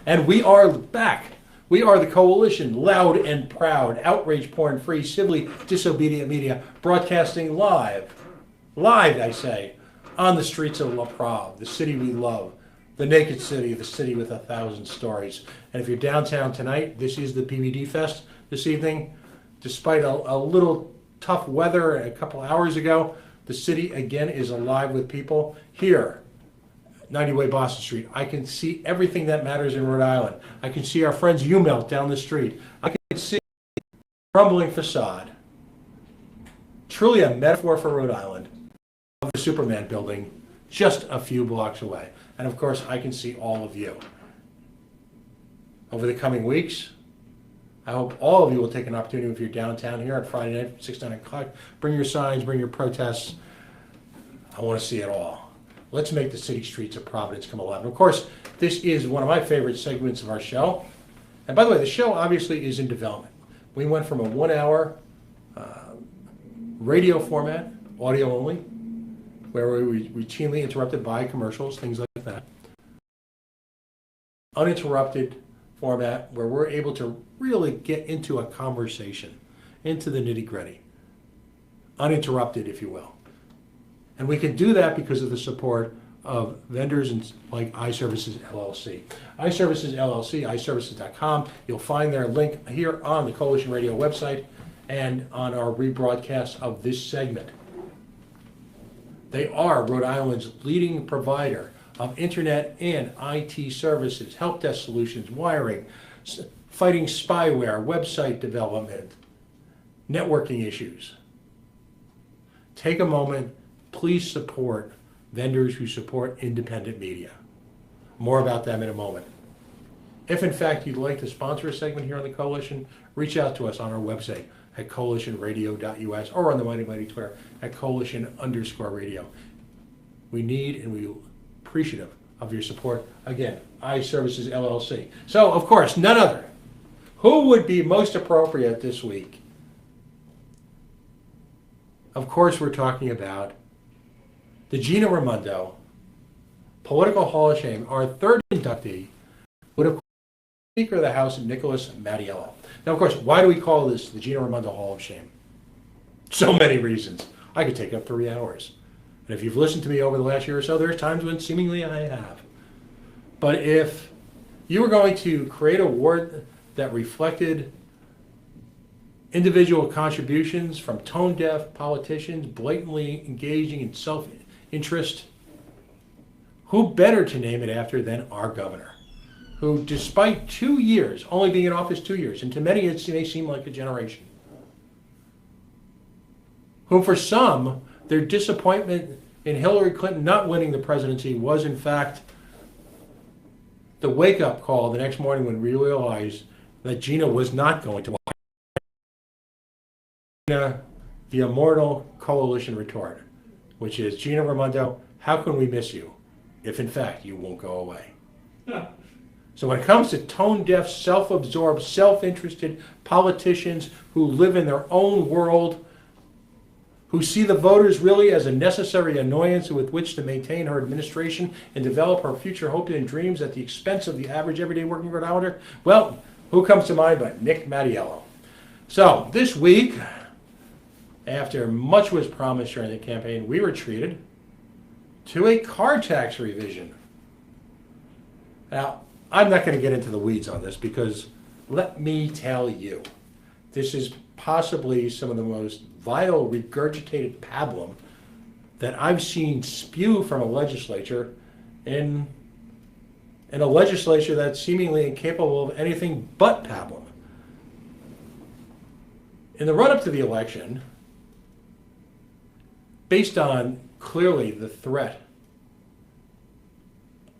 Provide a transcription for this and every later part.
And we are back. We are the coalition, loud and proud, outrage porn free, civilly disobedient media, broadcasting live, I say, on the streets of La Prave, the city we love, the naked city, the city with 1,000 stories. And if you're downtown tonight, this is the PVD Fest this evening. Despite a little tough weather a couple hours ago, the city again is alive with people. Here, 90 Way Boston Street, I can see everything that matters in Rhode Island. I can see our friends UMelt down the street. I can see crumbling facade. Truly a metaphor for Rhode Island of the Superman building just a few blocks away. And of course, I can see all of you. Over the coming weeks, I hope all of you will take an opportunity if you're downtown here on Friday night, 6, 9 o'clock. Bring your signs, bring your protests. I want to see it all. Let's make the city streets of Providence come alive. And of course, this is one of my favorite segments of our show. And by the way, the show obviously is in development. We went from a 1-hour radio format, audio only, where we were routinely interrupted by commercials, things like that. Uninterrupted format where we're able to really get into a conversation, into the nitty-gritty. Uninterrupted, if you will. And we can do that because of the support of vendors like iServices LLC. iServices LLC, iServices.com. You'll find their link here on the Coalition Radio website and on our rebroadcast of this segment. They are Rhode Island's leading provider of internet and IT services, help desk solutions, wiring, fighting spyware, website development, networking issues. Take a moment. Please support vendors who support independent media. More about them in a moment. If in fact you'd like to sponsor a segment here on the Coalition, reach out to us on our website at coalitionradio.us or on the mighty Twitter at coalition_radio. We need and we appreciative of your support. Again, iServices LLC. So, of course, none other. Who would be most appropriate this week? Of course, we're talking about the Gina Raimondo Political Hall of Shame, our third inductee, would have Speaker of the House, Nicholas Mattiello. Now, of course, why do we call this the Gina Raimondo Hall of Shame? So many reasons. I could take up 3 hours. And if you've listened to me over the last year or so, there's times when seemingly I have. But if you were going to create a award that reflected individual contributions from tone-deaf politicians blatantly engaging in self-interest, who better to name it after than our governor, who despite 2 years, only being in office 2 years, and to many it may seem like a generation, who for some, their disappointment in Hillary Clinton not winning the presidency was in fact the wake-up call the next morning when we realized that Gina was not going to win. Gina, the immortal coalition retort, which is, Gina Raimondo, how can we miss you if in fact you won't go away? So when it comes to tone-deaf, self-absorbed, self-interested politicians who live in their own world, who see the voters really as a necessary annoyance with which to maintain her administration and develop her future hopes and dreams at the expense of the average everyday working Rhode Islander, well, who comes to mind but Nick Mattiello? So this week, after much was promised during the campaign, we were treated to a car tax revision. Now, I'm not going to get into the weeds on this because let me tell you, this is possibly some of the most vile, regurgitated pablum that I've seen spew from a legislature in a legislature that's seemingly incapable of anything but pablum. In the run-up to the election, based on clearly the threat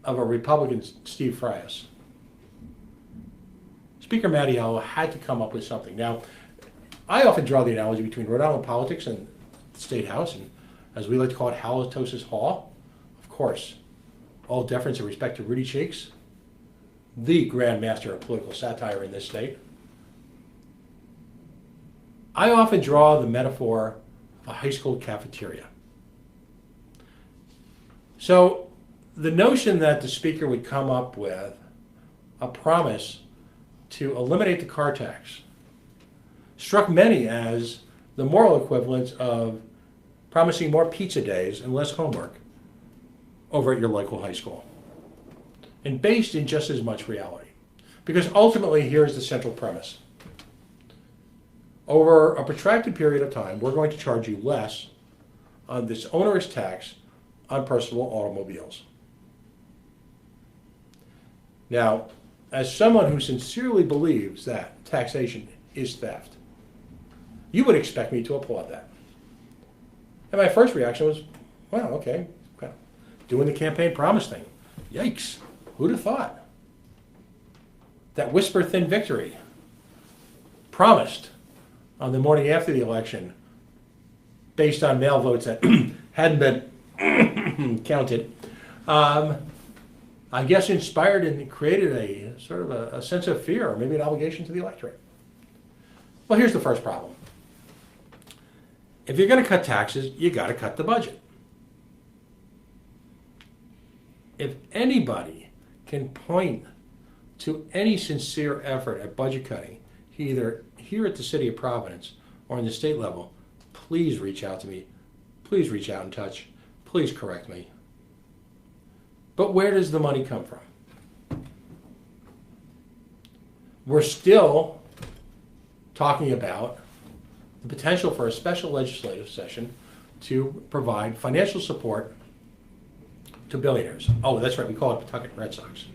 of a Republican, Steve Frias, Speaker Mattiello had to come up with something. Now, I often draw the analogy between Rhode Island politics and the State House, and as we like to call it, Halitosis Hall. Of course, all deference and respect to Rudy Cheeks, the grand master of political satire in this state. I often draw the metaphor of a high school cafeteria. So the notion that the speaker would come up with a promise to eliminate the car tax struck many as the moral equivalent of promising more pizza days and less homework over at your local high school, and based in just as much reality. Because ultimately, here's the central premise. Over a protracted period of time, we're going to charge you less on this onerous tax on personal automobiles. Now, as someone who sincerely believes that taxation is theft, you would expect me to applaud that. And my first reaction was, well, okay, doing the campaign promise thing. Yikes, who'd have thought? That whisper-thin victory promised on the morning after the election based on mail votes that hadn't been counted, I guess inspired and created a sort of a sense of fear, or maybe an obligation to the electorate. Well, here's the first problem. If you're going to cut taxes, you got to cut the budget. If anybody can point to any sincere effort at budget cutting, either here at the City of Providence or on the state level, please reach out to me. Please reach out and touch. Please correct me. But where does the money come from? We're still talking about the potential for a special legislative session to provide financial support to billionaires. Oh, that's right, we call it Pawtucket Red Sox.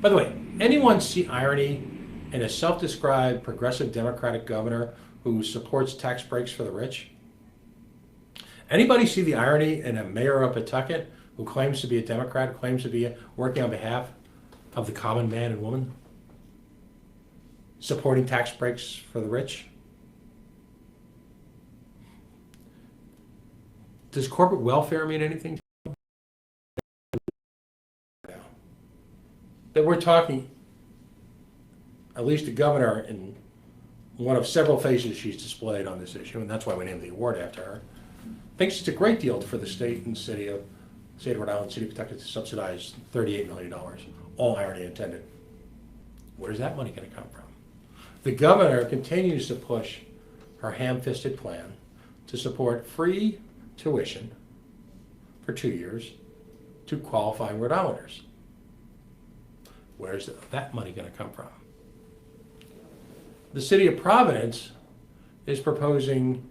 By the way, anyone see irony in a self-described progressive Democratic governor who supports tax breaks for the rich? Anybody see the irony in a mayor of Pawtucket who claims to be a Democrat, who claims to be working on behalf of the common man and woman, supporting tax breaks for the rich? Does corporate welfare mean anything? That we're talking, at least the governor, in one of several faces she's displayed on this issue, and that's why we named the award after her, thinks it's a great deal for the state and state of Rhode Island, City of Pawtucket to subsidize $38 million, all irony intended. Where's that money going to come from? The governor continues to push her ham-fisted plan to support free tuition for 2 years to qualifying Rhode Islanders. Where's that money going to come from? The City of Providence is proposing,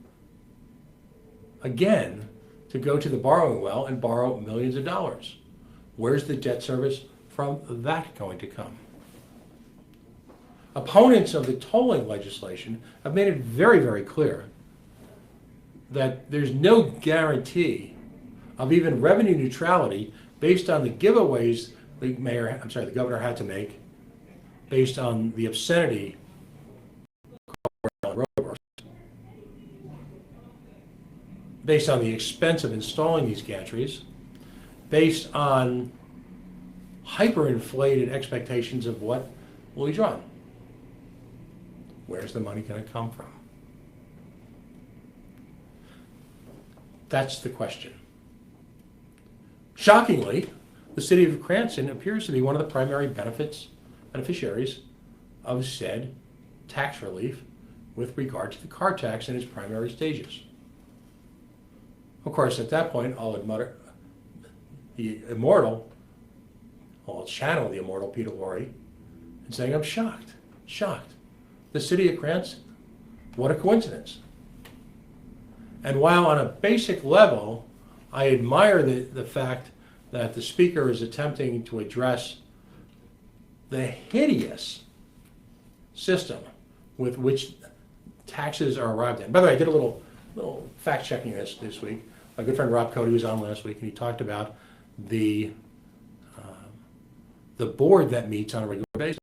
again, to go to the borrowing well and borrow millions of dollars. Where's the debt service from that going to come? Opponents of the tolling legislation have made it very, very clear that there's no guarantee of even revenue neutrality based on the giveaways the governor had to make based on the obscenity based on the expense of installing these gantries, based on hyperinflated expectations of what will be drawn. Where's the money going to come from? That's the question. Shockingly, the city of Cranston appears to be one of the primary beneficiaries of said tax relief with regard to the car tax in its primary stages. Of course, at that point, I'll channel the immortal Peter Lorre and saying, I'm shocked. The city of Cranston, what a coincidence. And while on a basic level, I admire the fact that the speaker is attempting to address the hideous system with which taxes are arrived at. By the way, I did a little fact checking this week. My good friend Rob Cody was on last week, and he talked about the board that meets on a regular basis.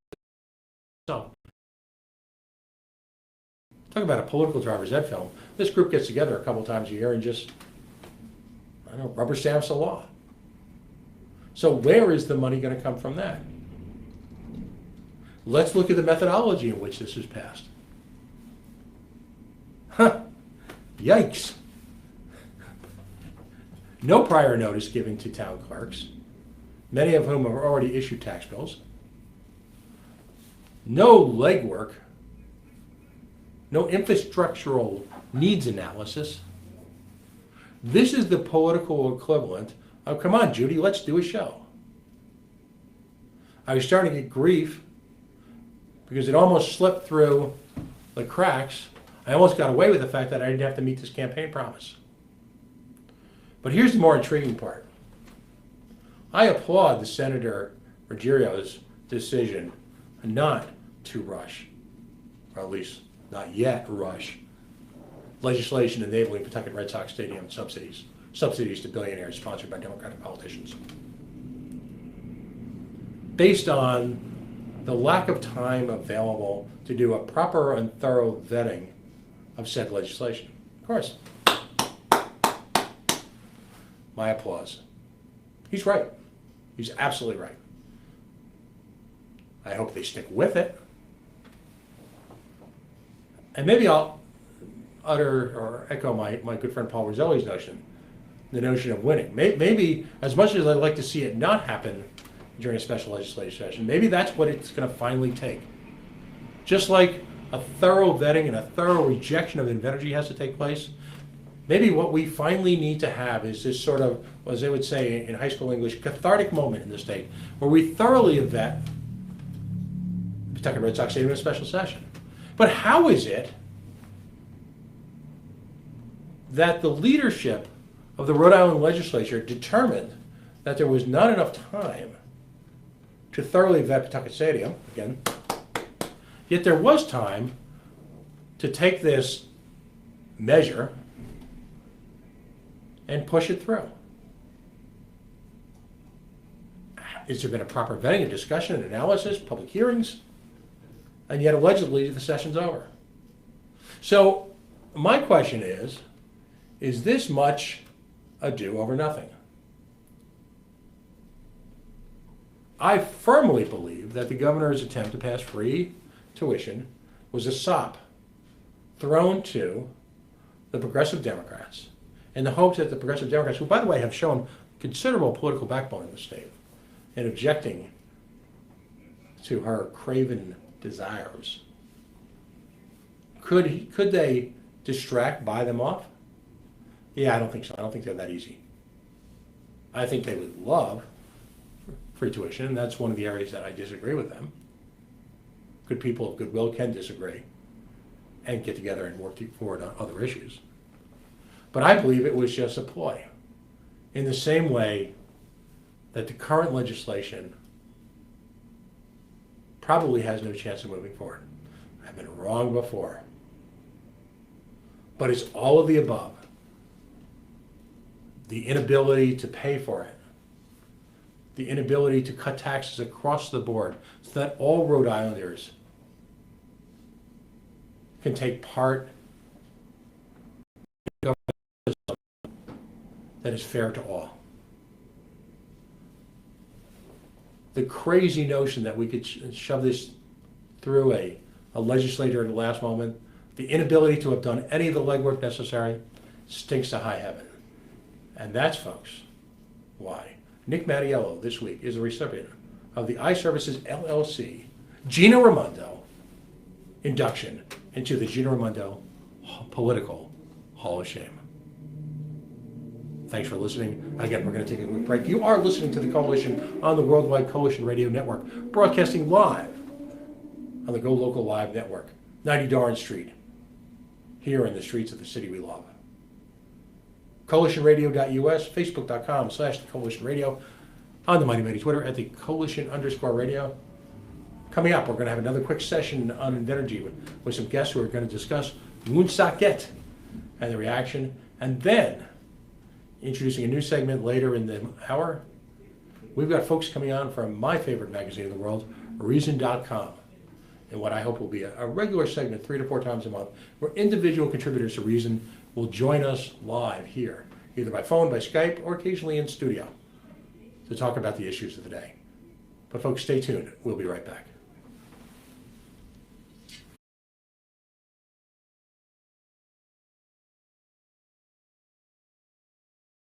So, talk about a political driver's ed film. This group gets together a couple times a year and just, rubber stamps the law. So where is the money going to come from that? Let's look at the methodology in which this is passed. Yikes. No prior notice given to town clerks, many of whom have already issued tax bills. no legwork, no infrastructural needs analysis. This is the political equivalent of, come on, Judy, let's do a show. I was starting to get grief because it almost slipped through the cracks. I almost got away with the fact that I didn't have to meet this campaign promise. But here's the more intriguing part. I applaud the Senator Ruggiero's decision not to rush, or at least not yet rush, legislation enabling Pawtucket Red Sox Stadium subsidies to billionaires sponsored by Democratic politicians. Based on the lack of time available to do a proper and thorough vetting of said legislation. Of course, my applause. He's right. He's absolutely right. I hope they stick with it. And maybe I'll utter or echo my good friend Paul Roselli's notion, the notion of winning. Maybe, as much as I'd like to see it not happen during a special legislative session, maybe that's what it's going to finally take. Just like a thorough vetting and a thorough rejection of Invenergy has to take place, maybe what we finally need to have is this sort of, as they would say in high school English, cathartic moment in the state where we thoroughly vet Pawtucket Red Sox Stadium in a special session. But how is it that the leadership of the Rhode Island legislature determined that there was not enough time to thoroughly vet Pawtucket Stadium, again, yet there was time to take this measure and push it through? Has there been a proper vetting and discussion and analysis, public hearings? And yet allegedly the session's over. So my question is this much ado over nothing? I firmly believe that the governor's attempt to pass free tuition was a sop thrown to the progressive Democrats in the hopes that the progressive Democrats, who by the way have shown considerable political backbone in the state in objecting to her craven desires, could they distract, buy them off? Yeah, I don't think so. I don't think they're that easy. I think they would love free tuition, and that's one of the areas that I disagree with them. Good people of goodwill can disagree and get together and work forward on other issues. But I believe it was just a ploy, in the same way that the current legislation probably has no chance of moving forward. I've been wrong before. But it's all of the above. The inability to pay for it, the inability to cut taxes across the board so that all Rhode Islanders can take part in government that is fair to all. The crazy notion that we could shove this through a legislator at the last moment, the inability to have done any of the legwork necessary, stinks to high heaven. And that's, folks, why Nick Mattiello this week is a recipient of the iServices LLC Gina Raimondo induction into the Gina Raimondo Political Hall of Shame. Thanks for listening. Again, we're going to take a quick break. You are listening to the Coalition on the Worldwide Coalition Radio Network, broadcasting live on the Go Local Live Network, 90 Darn Street, here in the streets of the city we love. CoalitionRadio.us, Facebook.com/CoalitionRadio, on the Mighty Mighty Twitter at the Coalition_radio. Coming up, we're going to have another quick session on Invenergy with some guests who are going to discuss Woonsocket and the reaction, and then introducing a new segment later in the hour. We've got folks coming on from my favorite magazine in the world, Reason.com, and what I hope will be a regular segment 3 to 4 times a month where individual contributors to Reason will join us live here, either by phone, by Skype, or occasionally in studio to talk about the issues of the day. But folks, stay tuned. We'll be right back.